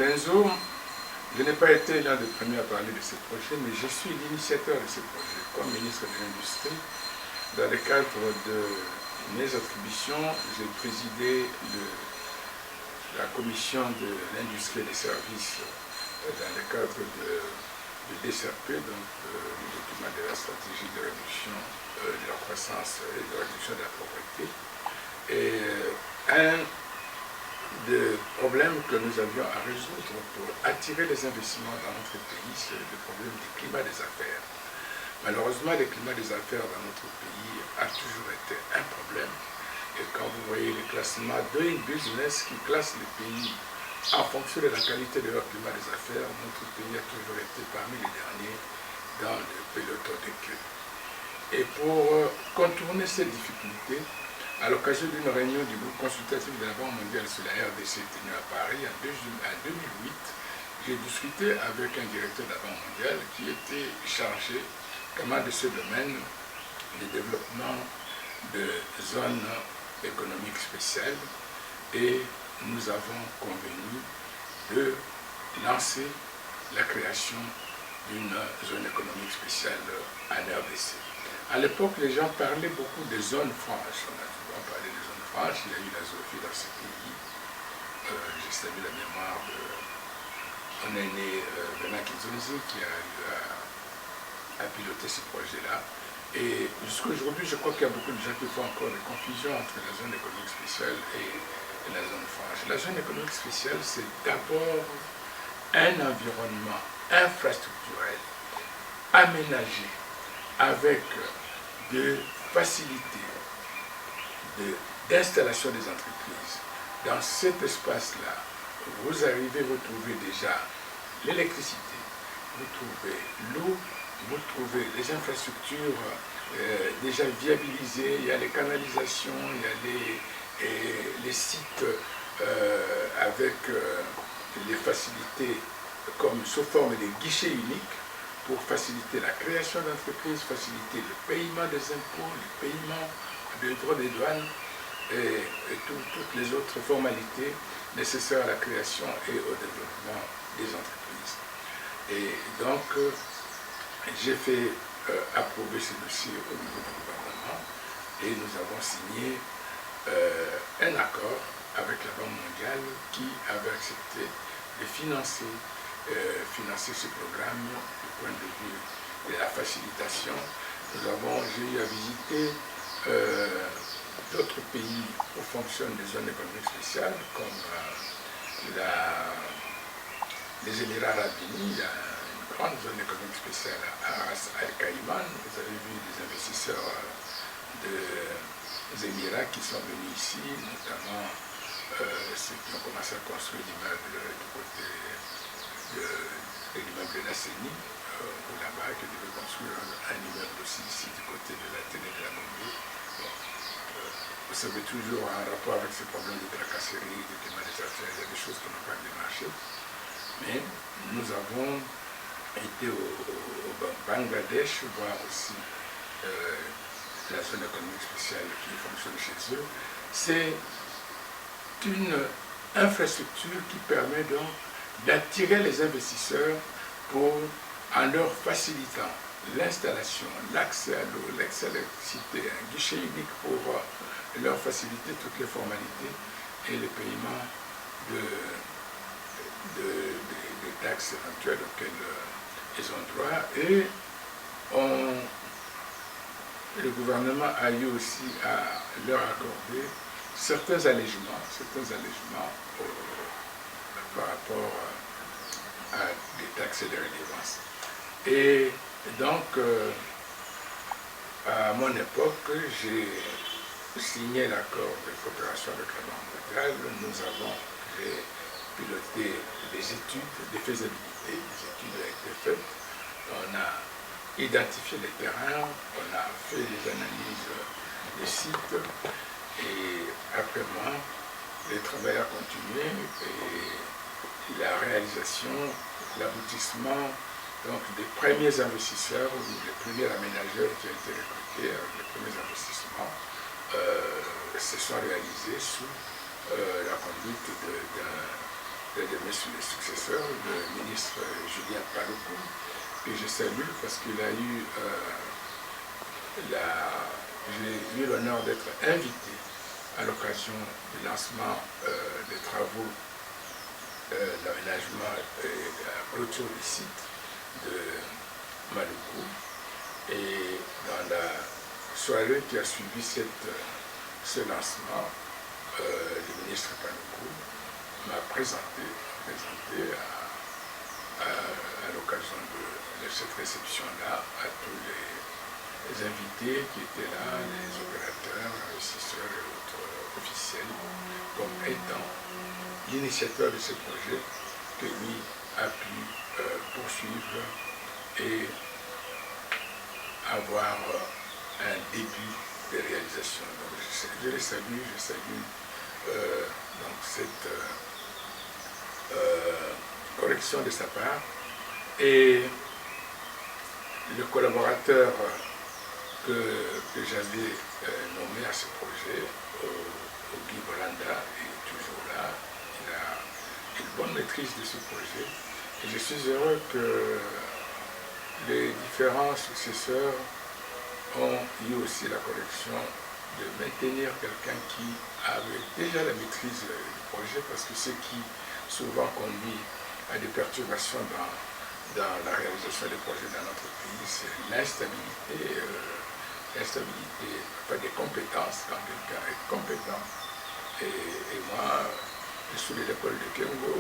L'ENSO, je n'ai pas été l'un des premiers à parler de ce projet, mais je suis l'initiateur de ce projet. Comme ministre de l'Industrie, dans le cadre de mes attributions, j'ai présidé la commission de l'industrie et des services dans le cadre de DSRP, donc le document de la stratégie de réduction de la croissance et de réduction de la pauvreté. Et un des problèmes que nous avions à résoudre pour attirer les investissements dans notre pays, c'est le problème du climat des affaires. Malheureusement, le climat des affaires dans notre pays a toujours été un problème. Et quand vous voyez les classements Doing Business qui classent les pays en fonction de la qualité de leur climat des affaires, notre pays a toujours été parmi les derniers dans le peloton de queue. Et pour contourner ces difficultés, à l'occasion d'une réunion du groupe consultatif de la Banque mondiale sur la RDC tenue à Paris en 2008, j'ai discuté avec un directeur de la Banque mondiale qui était chargé comment de ce domaine, le développement de zones économiques spéciales, et nous avons convenu de lancer la création d'une zone économique spéciale en RDC. À l'époque, les gens parlaient beaucoup des zones franches. On a souvent parlé des zones franches. Il y a eu la ZOFI dans ce pays. J'ai salué la mémoire de mon aîné Bernard Kizonzi qui a eu à piloter ce projet-là. Et jusqu'à aujourd'hui, je crois qu'il y a beaucoup de gens qui font encore des confusions entre la zone économique spéciale et la zone franche. La zone économique spéciale, c'est d'abord un environnement infrastructurel aménagé avec des facilités d'installation des entreprises. Dans cet espace-là, vous arrivez, vous trouvez déjà l'électricité, vous trouvez l'eau, vous trouvez les infrastructures déjà viabilisées, il y a les canalisations, il y a les sites avec les facilités comme sous forme de guichets uniques pour faciliter la création d'entreprises, faciliter le paiement des impôts, le paiement des droits des douanes et toutes les autres formalités nécessaires à la création et au développement des entreprises. Et donc, j'ai fait approuver ce dossier au niveau du gouvernement et nous avons signé un accord avec la Banque mondiale qui avait accepté de financer ce programme du point de vue de la facilitation. J'ai eu à visiter d'autres pays où fonctionnent des zones économiques spéciales, comme les Émirats arabes unis. Il y a une grande zone économique spéciale à Ras Al Khaimah. Vous avez vu des investisseurs des Émirats qui sont venus ici, notamment ceux qui ont commencé à construire l'immeuble du côté de l'immeuble de la CENI, là-bas, qui devait construire un immeuble aussi ici du côté de la télé de la Gambie. Bon, vous savez, toujours en rapport avec ces problèmes de tracasserie, de climat des affaires, il y a des choses qui n'ont pas démarché. Mais nous avons été au Bangladesh voir aussi la zone économique spéciale qui fonctionne chez eux. C'est une infrastructure qui permet donc d'attirer les investisseurs en leur facilitant l'installation, l'accès à l'eau, l'accès à l'électricité, un guichet unique pour leur faciliter toutes les formalités et le paiement des taxes éventuelles auxquelles ils ont droit. Et le gouvernement a eu aussi à leur accorder certains allégements par rapport à des taxes et des redevances. Et donc, à mon époque, j'ai signé l'accord de coopération avec la Banque mondiale. J'ai piloté des études de faisabilité, les études ont été faites. On a identifié les terrains, on a fait des analyses des sites, et après moi, le travail a continué et la réalisation, l'aboutissement donc des premiers investisseurs ou des premiers aménageurs qui ont été recrutés avec les premiers investissements se sont réalisés sous la conduite de mes successeurs, le ministre Julien Paluku, que je salue parce qu'il a eu j'ai eu l'honneur d'être invité à l'occasion du lancement des travaux d'aménagement et de la clôture du site de Maluku. Et dans la soirée qui a suivi ce lancement, le ministre Paluku m'a présenté à l'occasion de cette réception-là à tous les invités qui étaient là, les opérateurs, investisseurs et autres officiels, comme étant l'initiateur de ce projet que lui a pu poursuivre et avoir un début de réalisation. Donc, je les salue, donc cette correction de sa part. Et le collaborateur que j'avais nommé à ce projet, Guy Bolanda, est toujours là. Il a une bonne maîtrise de ce projet. Et je suis heureux que les différents successeurs ont eu aussi la correction de maintenir quelqu'un qui avait déjà la maîtrise du projet, parce que ce qui souvent conduit à des perturbations dans la réalisation des projets dans notre pays, c'est l'instabilité, pas des compétences. Quand quelqu'un est compétent, et moi, sous l'école de Kengo,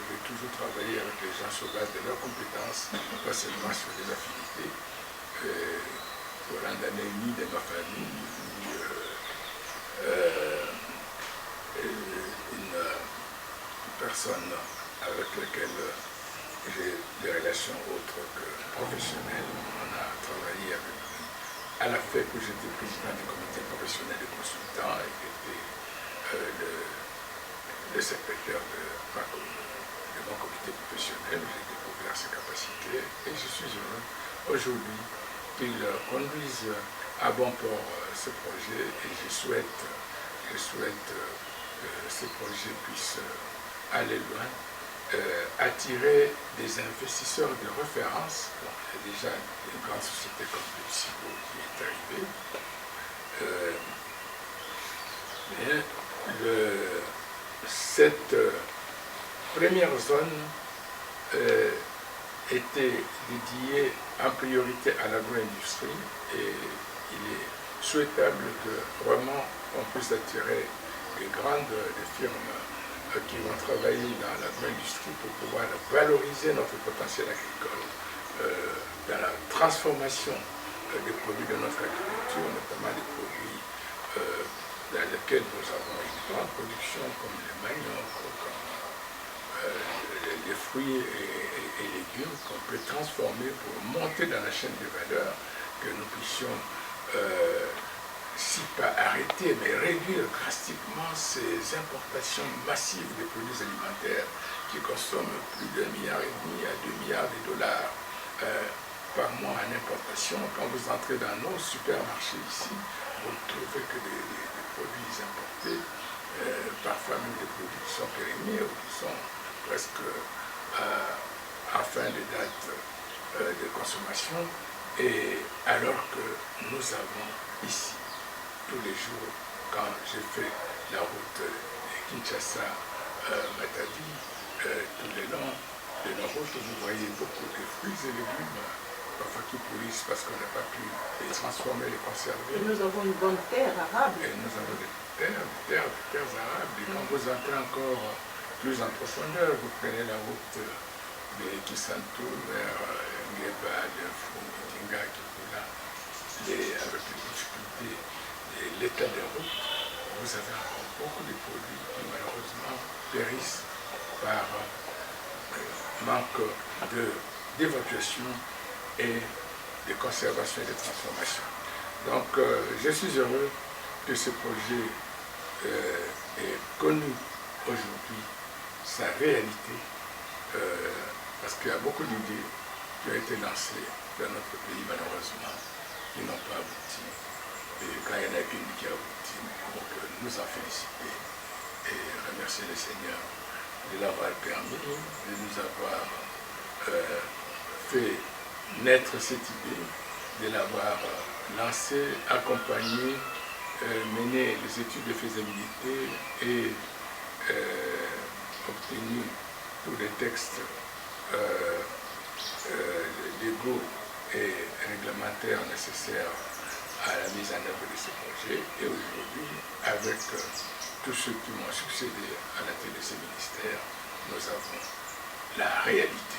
j'ai toujours travaillé avec les gens sur base de leurs compétences, pas seulement sur les affinités. Voilà, ni de ma famille, ni une personne avec laquelle j'ai des relations autres que professionnelles. On a travaillé avec lui à la fait que j'étais président du comité professionnel des consultants et qui était le secrétaire de mon comité professionnel. J'ai découvert ses capacités et je suis heureux aujourd'hui qu'il conduise à bon port ce projet, et je souhaite que ce projet puisse aller loin, attirer des investisseurs de référence. Bon, il y a déjà une grande société comme PepsiCo qui est arrivée. Mais cette première zone était dédiée en priorité à l'agro-industrie, et il est souhaitable que vraiment on puisse attirer des firmes qui vont travailler dans l'agro-industrie pour pouvoir valoriser notre potentiel agricole, dans la transformation des produits de notre agriculture, notamment les produits dans lesquels nous avons une grande production, comme le manioc, comme les fruits et légumes qu'on peut transformer pour monter dans la chaîne de valeur, que nous puissions, si pas arrêter, mais réduire drastiquement ces importations massives de produits alimentaires qui consomment plus d'1,5 milliard à 2 milliards de dollars par mois en importation. Quand vous entrez dans nos supermarchés ici, vous ne trouvez que des produits importés, parfois même des produits qui sont périmés ou qui sont presque en fin de date de consommation, et alors que nous avons ici, tous les jours, quand j'ai fait la route de Kinshasa-Matadi, tous les longs de nos routes, vous voyez beaucoup de fruits et légumes, parfois qui pourrissent parce qu'on n'a pas pu les transformer, les conserver. Et nous avons une bonne terre arabe. Et nous avons des terres arabes. Et quand vous entrez encore plus en profondeur, vous prenez la route de Kisantou vers Ngeba, Dinga, Kibula, avec les difficultés de l'état des routes, vous avez encore beaucoup de produits qui malheureusement périssent par manque d'évacuation et de conservation et de transformation. Donc je suis heureux que ce projet ait connu aujourd'hui sa réalité, parce qu'il y a beaucoup d'idées qui ont été lancées dans notre pays, malheureusement, qui n'ont pas abouti. Et quand il y en a une qui a abouti, donc nous en féliciter et remercier le Seigneur de l'avoir permis, de nous avoir fait naître cette idée, de l'avoir lancée, accompagnée, mené les études de faisabilité et obtenu tous les textes légaux et réglementaires nécessaires à la mise en œuvre de ce projet. Et aujourd'hui, avec tous ceux qui m'ont succédé à la tête de ce ministère, nous avons la réalité